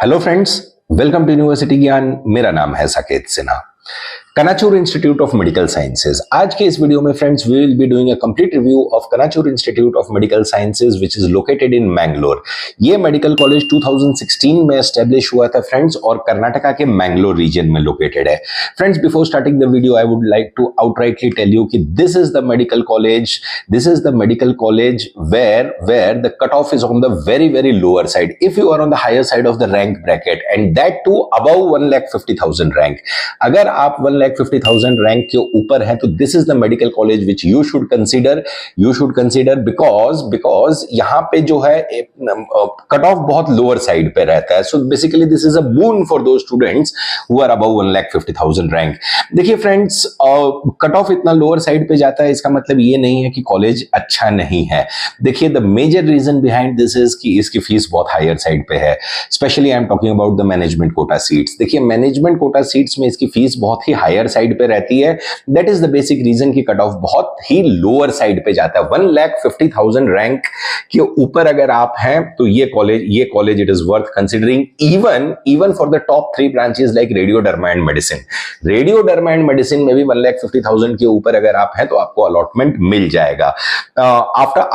Hello friends, welcome to university Gyan. मेरा नाम है Saket Sinha, Kanachur institute of medical sciences. आज के इस वीडियो में friends we will be doing a complete review of Kanachur institute of medical sciences which is located in Mangalore. ये मेडिकल कॉलेज 2016 में एस्टेब्लिश हुआ था फ्रेंड्स, और कर्नाटका के मैंगलोर रीजन में लोकेटेड है। Friends, before starting the video I would like to outrightly tell you कि this is the medical college where the cutoff is on the very lower side. If you are on the higher side of the rank bracket and that too above 1,50,000 rank, अगर आप 1,50,000 rank के ऊपर है तो this is the medical college which you should consider because यहाँ पे जो है कट ऑफ बहुत लोअर साइड पे रहता है। So basically this is a boon for those students who are above 1,50,000 rank. देखिए फ्रेंड्स, कट ऑफ इतना लोअर साइड पे जाता है, इसका मतलब ये नहीं है कि कॉलेज अच्छा नहीं है। देखिए, the major reason behind this is कि इसकी फीस बहुत हायर साइड पे है। Specially I am talking about the management quota seats. देखिए, मैनेजमेंट कोटा सीट्स में इसकी फीस बहुत ही हायर साइड पे रहती है। That is the basic reason कि कट ऑफ बहुत ही लोअर साइड पे जाता है। 1,50,000 रैंक के ऊपर अगर आप हैं तो ये college it is worth considering even for the top 3 branches like radio derma and medicine. Radio derma and medicine में भी 1,50,000 के ऊपर अगर आप हैं तो आपको अलॉटमेंट मिल जाएगा।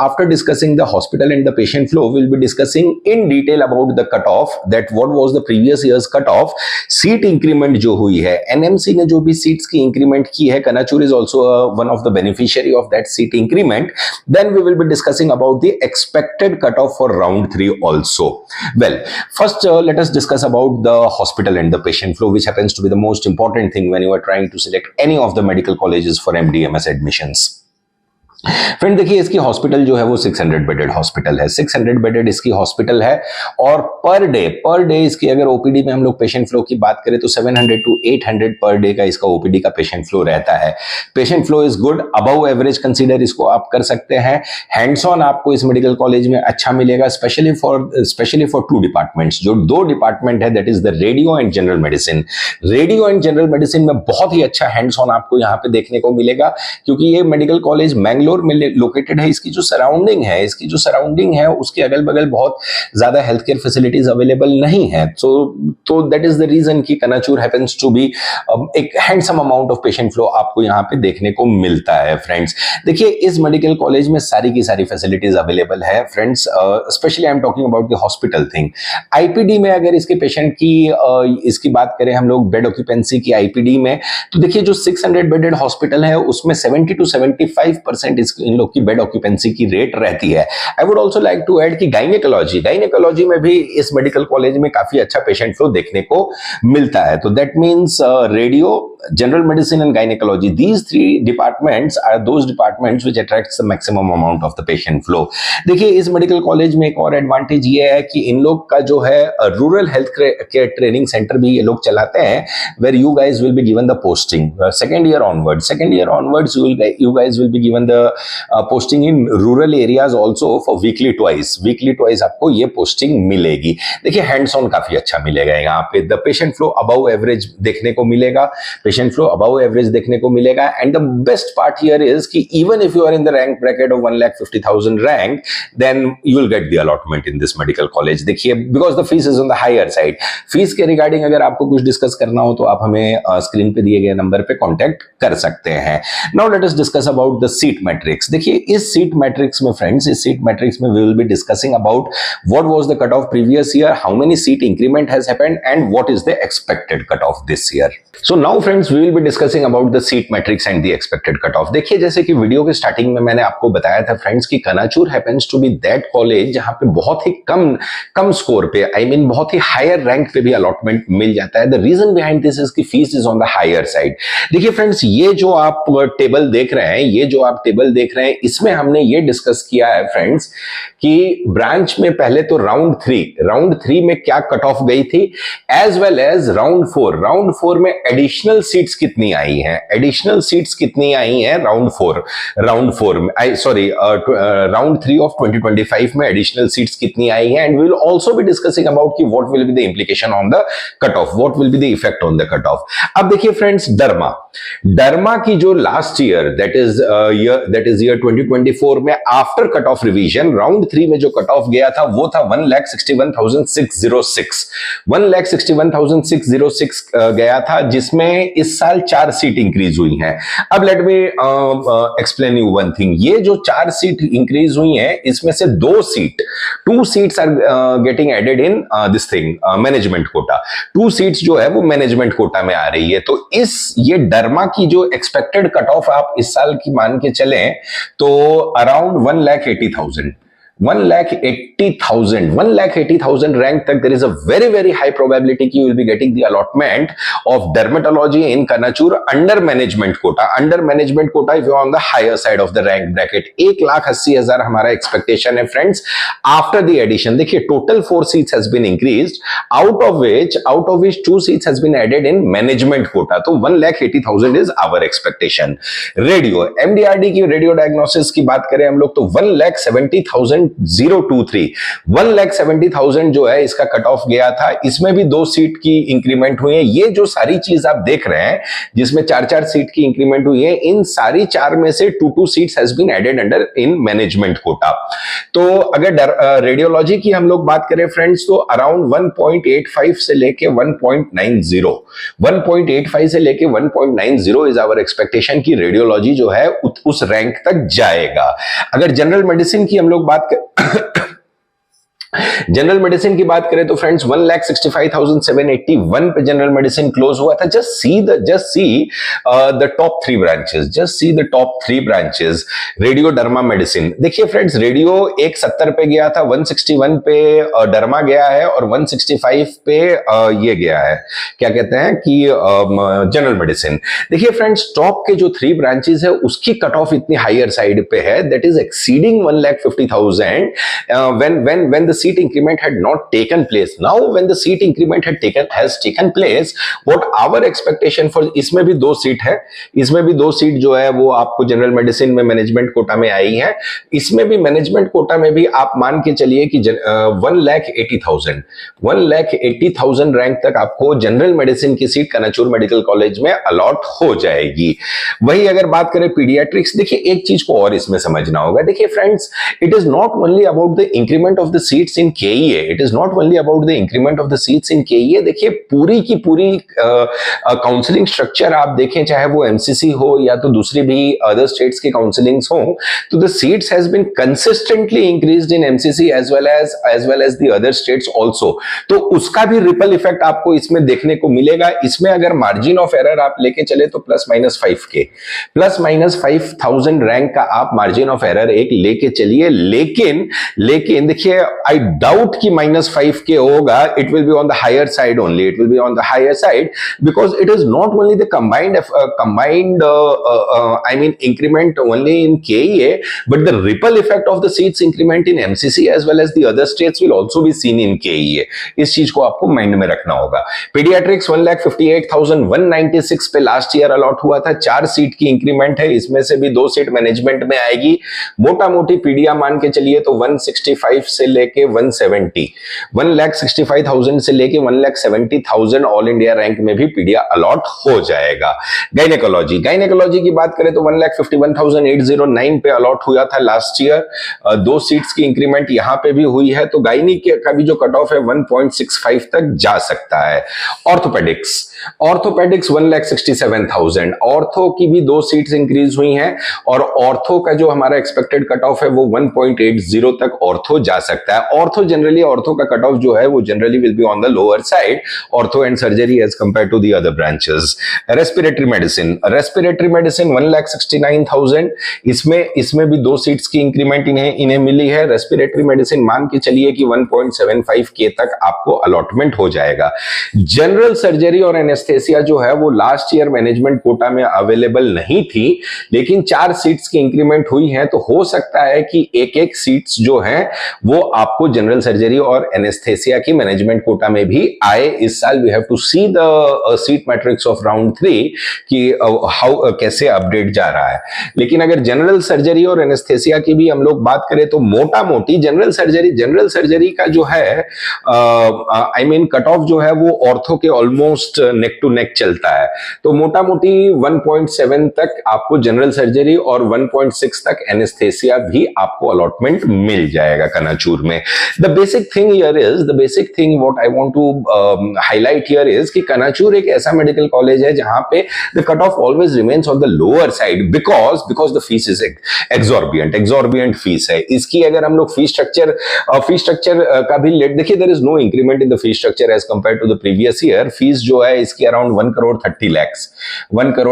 After discussing the hospital and the patient flow, we'll be discussing in detail about the cutoff, that what was the previous year's cutoff, seat increment जो हुई है, NMC ने जो भी seats की increment की है, Kanachur is also one of the beneficiary of that seat increment. Then we will be discussing about the expected cutoff for round 3 also. Well, first let us discuss about the hospital and the patient flow, which happens to be the most important thing when you are trying to select any of the medical colleges for MDMS admissions. Friend, देखिए, इसकी hospital जो है वो 600 bedded hospital है। 600 bedded इसकी hospital है, और per day इसकी अगर ओपीडी में हम लोग पेशेंट फ्लो की बात करें तो 700 to 800 पर डे का इसका ओपीडी का पेशेंट फ्लो रहता है। Patient flow is good, above average consider इसको आप कर सकते हैं। हैंड्स ऑन आपको इस मेडिकल कॉलेज में अच्छा मिलेगा, स्पेशली फॉर 2 डिपार्टमेंट्स। जो 2 डिपार्टमेंट है, that is the radio and general medicine. Radio and general medicine में बहुत ही अच्छा हैंड्स ऑन आपको यहाँ पे देखने को मिलेगा, क्योंकि ये मेडिकल कॉलेज मैंगलोर में लोकेटेड है। इसकी जो सराउंडिंग है उसके अगल बगल बहुत ज्यादा हेल्थ केयर फैसिलिटीज अवेलेबल नहीं है। तो दैट इज द रीजन कि कनाचूर हैपेंस टू बी एक handsome amount of patient flow आपको यहाँ पे देखने को मिलता है। फ्रेंड्स, देखिए, इस मेडिकल कॉलेज में सारी की सारी फैसिलिटीज अवेलेबल है। Friends, specially I am talking about the hospital thing. IPD में अगर इसके पेशेंट की इसकी बात करें हम लोग, बेड ऑक्यूपेंसी की आईपीडी में, तो देखिए जो 600 बेडेड हॉस्पिटल है उसमें 70 to 75% इन लोग की बेड ऑक्यूपेंसी की रेट रहती है। I would also like to add कि गायनेकोलॉजी में भी इस मेडिकल कॉलेज में काफी अच्छा पेशेंट फ्लो देखने को मिलता है। तो that means radio, general medicine and gynaecology, these 3 departments are those departments which attracts the maximum amount of the patient flow. देखिए, इस मेडिकल कॉलेज में एक और एडवांटेज ये है कि इन लोग का जो है rural health care training centre भी ये लोग चलाते हैं, where you guys will be given the posting second year onwards you guys will be given the posting in rural areas also for weekly twice आपको ये पोस्टिंग मिलेगी। देखिए, hands on काफी अच्छा मिलेगा यहाँ पे। The patient flow above average देखने को मिलेगा, and the best part here is कि even if you are in the rank bracket of 1,50,000 rank, then you will get the allotment in this medical college. देखिए, because the fees is on the higher side. Fees के regarding अगर आपको कुछ discuss करना हो तो आप हमें स्क्रीन पे दिए गए नंबर पे कॉन्टेक्ट कर सकते हैं। Now let us discuss about the seat matrix. देखिए, इस सीट मैट्रिक्स में friends, we will be discussing about what was the cutoff previous year, how many seat increment has happened, and what is the expected cutoff this year. So now friends, we will be discussing about the seat matrix and the expected cutoff. देखिए, जैसे कि video के starting में मैंने आपको बताया था friends कि कनाचूर happens to be that college जहां पे बहुत ही कम स्कोर पे, बहुत ही हायर रैंक पे भी अलॉटमेंट मिल जाता है। The reason behind this is कि fees is on the higher side. देखिए फ्रेंड्स, ये जो आप टेबल देख रहे हैं, इसमें हमने ये डिस्कस किया है फ्रेंड्स कि ब्रांच में पहले तो राउंड 3 में क्या कट ऑफ गई थी, एज वेल एज राउंड 4 में एडिशनल सीट्स कितनी आई हैं, एडिशनल सीट्स कितनी आई हैं राउंड 4 में, राउंड 3 ऑफ 2025 में एडिशनल सीट्स कितनी आई हैं, and we will also be discussing about कि what will be the implication on the cut off, what will be the effect on the cut off. अब देखिए फ्रेंड्स, डरमा की जो last year that is year 2024 में after cut off revision round 3 में जो cut off गया था वो था 1,61,606 1,61,606 गया था, जिसमें इस साल 4 सीट इंक्रीज हुई हैं। अब let me explain you one thing, ये जो 4 सीट इंक्रीज हुई हैं इसमें से 2 seats are getting added in this thing management quota, 2 seats जो है वो मैनेजमेंट कोटा में आ रही है। तो ये डरमा की जो एक्सपेक्टेड कट ऑफ आप इस साल की मान के चलें तो अराउंड 1,80,000 रैंक तक there is a very very high probability कि you will be getting the allotment of dermatology in Kanachur under management quota if you are on the higher side of the rank bracket। 1,80,000 हमारा expectation है friends after the addition। देखिए total 4 seats has been increased, out of which 2 seats has been added in management quota, तो 1,80,000 is our expectation। Radio MDRD की radio diagnosis की बात करें हम लोग तो 1,70,000 जो है इसका कट ऑफ गया था, इसमें भी 2 सीट की इंक्रीमेंट हुई है। ये जो सारी चीज आप देख रहे हैं जिसमें 4 सीट की इंक्रीमेंट हुई है, इन सारी 4 में से 2 seats has been added under in management quota. तो अगर रेडियोलॉजी की हम लोग बात करें फ्रेंड्स तो अराउंड 1.85 से लेके 1.90 इज आवर एक्सपेक्टेशन की रेडियोलॉजी जो है उस रैंक तक जाएगा। अगर जनरल मेडिसिन की हम लोग बात जनरल मेडिसिन की बात करें तो फ्रेंड्स 1,65,781 पे जनरल मेडिसिन क्लोज हुआ था। Just see the top 3 branches radio derma medicine. देखिए फ्रेंड्स, रेडियो 170 पे गया था, 161 पे डर्मा गया है और 165 पे ये गया है, क्या कहते हैं कि जनरल मेडिसिन। देखिए फ्रेंड्स, टॉप के जो 3 ब्रांचेस है उसकी कट ऑफ इतनी हायर साइड पे है, that is exceeding 1,50,000 when the seat increment had not taken place। Now when the seat increment has taken place, what our expectation for, इसमें भी 2 सीट है, इसमें भी 2 सीट जो है वो आपको जनरल मेडिसिन में मैनेजमेंट कोटा में आई है। इसमें भी मैनेजमेंट कोटा में भी आप मान के चलिए कि 1,80,000 रैंक तक आपको जनरल मेडिसिन की सीट कनाचूर मेडिकल कॉलेज में अलॉट हो जाएगी। वही अगर बात करें पीडियाट्रिक्स, देखिए एक चीज को और इसमें समझना होगा। देखिए friends, it is not only about the increment of the seats in KEA, it is not only about the increment of the seats in KEA। देखिए पूरी की पूरी काउंसलिंग स्ट्रक्चर आप देखें, चाहे वो MCC हो या तो दूसरी भी अदर स्टेट्स की काउंसलिंग्स हो, तो the seats has been consistently increased in MCC as well as the other states also. तो उसका भी रिपल इफेक्ट आपको इसमें देखने को मिलेगा। इसमें अगर मार्जिन ऑफ एरर आप लेके चले तो +-5,000 रैंक का आप मार्जिन ऑफ एरर एक लेके चलिए। लेकिन देखिए I doubt कि -5K होगा, it will be on the higher side only, because it is not only the combined increment only in KEA, but the ripple effect of the seats increment in MCC as well as the other states will also be seen in KEA। इस चीज को आपको mind में रखना होगा। Paediatrics 1,58,196 पे last year allot हुआ था, 4 सीट की इंक्रीमेंट है, इसमें से भी 2 सीट मैनेजमेंट में आएगी। मोटा मोटी पीडिया मान के चलिए तो 165 से लेके 165,000 से लेके 1,70,000 ऑल इंडिया रैंक में भी पीडिया अलॉट हो जाएगा। गायनेकोलॉजी की बात करें तो 1,51,809 पे अलॉट हुआ था लास्ट ईयर, 2 सीट्स की इंक्रीमेंट यहां पे भी हुई है, तो गायनी का भी जो कट ऑफ है 1.65 तक जा सकता है। ऑर्थोपेडिक्स 1,67,000, ऑर्थो की भी 2 सीट्स इंक्रीज हुई हैं और ऑर्थो का जो हमारा एक्सपेक्टेड कट ऑफ है वो 1.80 तक ऑर्थो जा सकता है। ऑर्थो का कट ऑफ जो है वो generally will be on the lower side, ortho and surgery as compare to the other branches. Respiratory medicine 1,69,000, इसमें भी 2 सीट्स की इंक्रीमेंट इन्हें मिली है। रेस्पिरेटरी मेडिसिन मान के चलिए कि 1.75K तक आपको अलॉटमेंट हो जाएगा। जनरल सर्जरी और एनेस्थेसिया जो है वो लास्ट ईयर मैनेजमेंट कोटा में अवेलेबल नहीं थी, लेकिन 4 सीट्स की इंक्रीमेंट हुई है, तो हो सकता है कि एक सीट्स जो है वो आपको आपको जनरल सर्जरी और एनेस्थेसिया की मैनेजमेंट कोटा में भी आए इस साल। We have to see the seat matrix of round 3 कि हाउ कैसे अपडेट जा रहा है। लेकिन अगर जनरल सर्जरी और एनेस्थेसिया की भी हम लोग बात करें तो मोटा मोटी जनरल सर्जरी का जो है आई मीन कट ऑफ जो है वो ऑर्थो के ऑलमोस्ट नेक टू नेक चलता है। तो मोटा मोटी 1.7 तक आपको जनरल सर्जरी और 1.6 तक एनेस्थेसिया भी आपको अलॉटमेंट मिल जाएगा कनाचूर में। The basic thing what I want to highlight here is कि कनाचूर एक ऐसा मेडिकल कॉलेज है जहां पे the cut off always remains on the lower side because the fees is exorbitant fees है इसकी। अगर हम लोग फीस स्ट्रक्चर का भी लेट देखिए, there is no increment in the fees structure as compare to the previous year. Fees जो है इसकी अराउंड 1 करोड़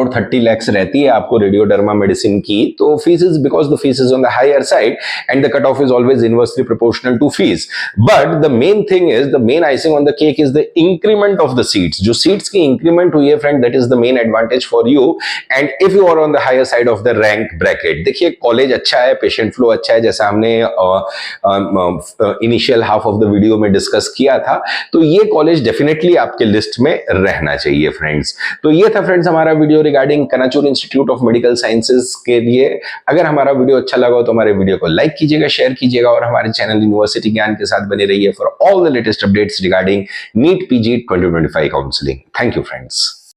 30 लाख रहती है आपको रेडियोडर्मा मेडिसिन की। तो fees is because the fees is on the higher side and the cut off is always inversely proportional to fees. But the main thing is, the main icing on the cake is the increment of the seats. जो seats की increment हुई है friend, that is the main advantage for you and if you are on the higher side of the rank bracket. देखिए college अच्छा है, patient flow अच्छा है, जैसा हमने initial half of the video में डिस्कस किया था। तो ये कॉलेज डेफिनेटली आपके लिस्ट में रहना चाहिए फ्रेंड्स। तो ये था फ्रेंड्स हमारा video regarding Kanachur institute of medical sciences के लिए। अगर हमारा वीडियो अच्छा लगा हो तो हमारे वीडियो को लाइक कीजिएगा, शेयर कीजिएगा और हमारे चैनल यूनिवर्सिटी ज्ञान के साथ बने रहिए for all the latest updates regarding NEET PG 2025 counselling. Thank you friends.